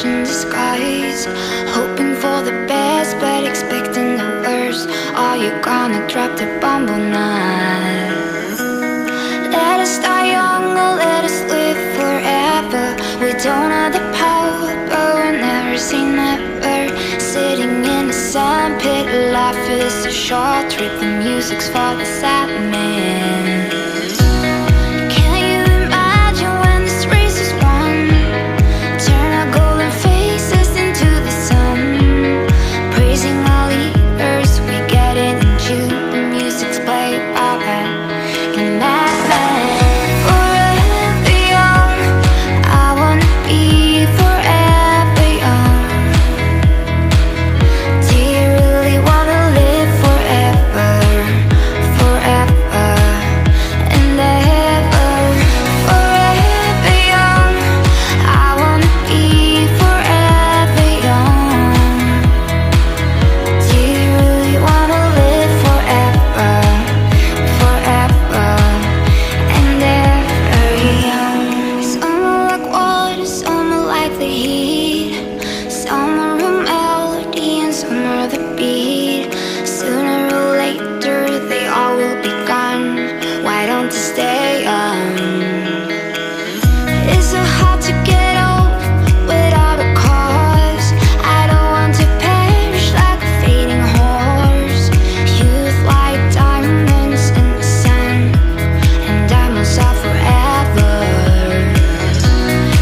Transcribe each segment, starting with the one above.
watching the skies, hoping for the best but expecting the worst. Are you gonna drop the bomb or not? Let us die young or let us live forever. We don't have the power, but we'll never say never. Sitting in the sandpit, life is a short trip. The music's for the sad man. Can you imagine when this race is won? Turn our golden faces into the sun, praising our leaders. We get it in June. The music's played by and that man. Forever young, I wanna be forever young. Do you really wanna live forever, forever and ever? Forever young, I wanna be forever young. Do you really wanna live forever, forever and ever young? Some are like water, some are like the heat, some are a melody and some are the beat. Sooner or later they all will be gone. Why don't you stay young? It's so hard to get old without a cause. I don't want to perish like a fading horse. Youth like diamonds in the sun, and diamonds are forever.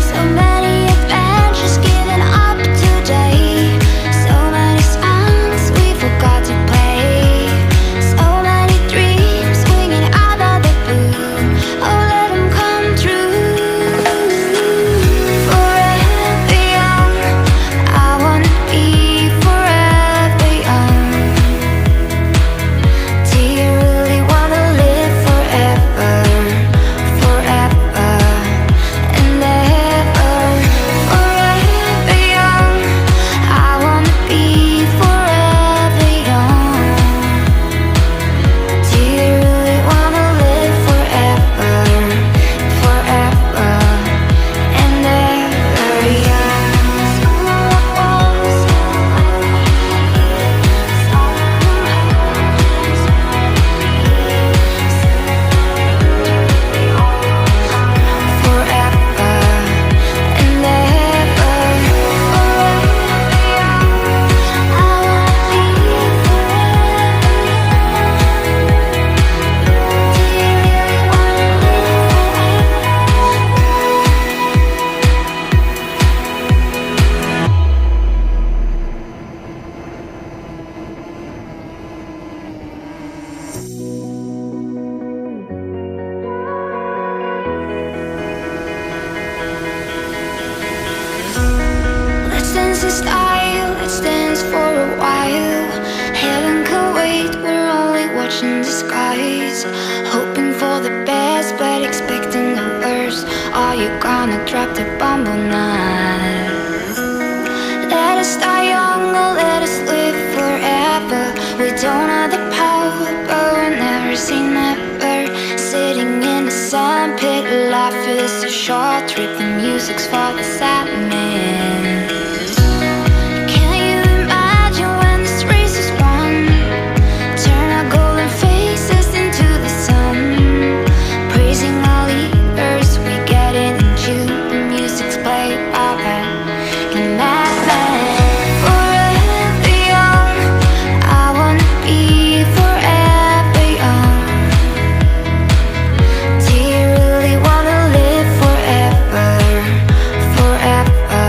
So many adventures given up today, so many songs we forgot to play, so many dreams swinging out of the blue. Oh, let them come true. Forever young, I wanna be forever young. Do you really wanna live forever, forever and ever? Forever young, I wanna be forever young. Do you really wanna live forever, forever and ever young? Some are like walls, some are like leaves, some are mountains, some are they all forever and ever. Forever young, I wanna be forever young. Do you really wanna Let's dance in style, let's dance for a while. Heaven can wait, we're only watching the skies, hoping for the best but expecting the worst. Are you gonna drop the bomb or not? Let us die young or let us live forever. We don't have the power, but we'll never say never. Sitting in the sandpit, life is a short trip. The music's for the sad man. Can you imagine when this race is won? Turn our golden faces into the sun, praising our leaders. We get it in June. The music's played by and that man. Forever young, I wanna be forever young. Do you really wanna live forever, forever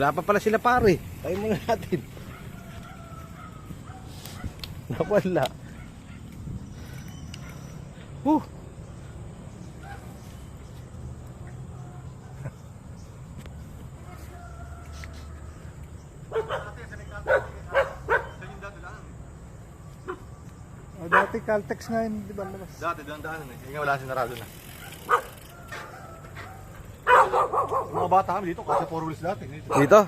Wala pa pala sila pare. Tayo muna natin. Nawala. Dati Caltex nga yun, di ba? Dati doon daanan eh. Ngayon wala sinarado na. Mga bata kami dito kasi 4 wheels dati. Dito?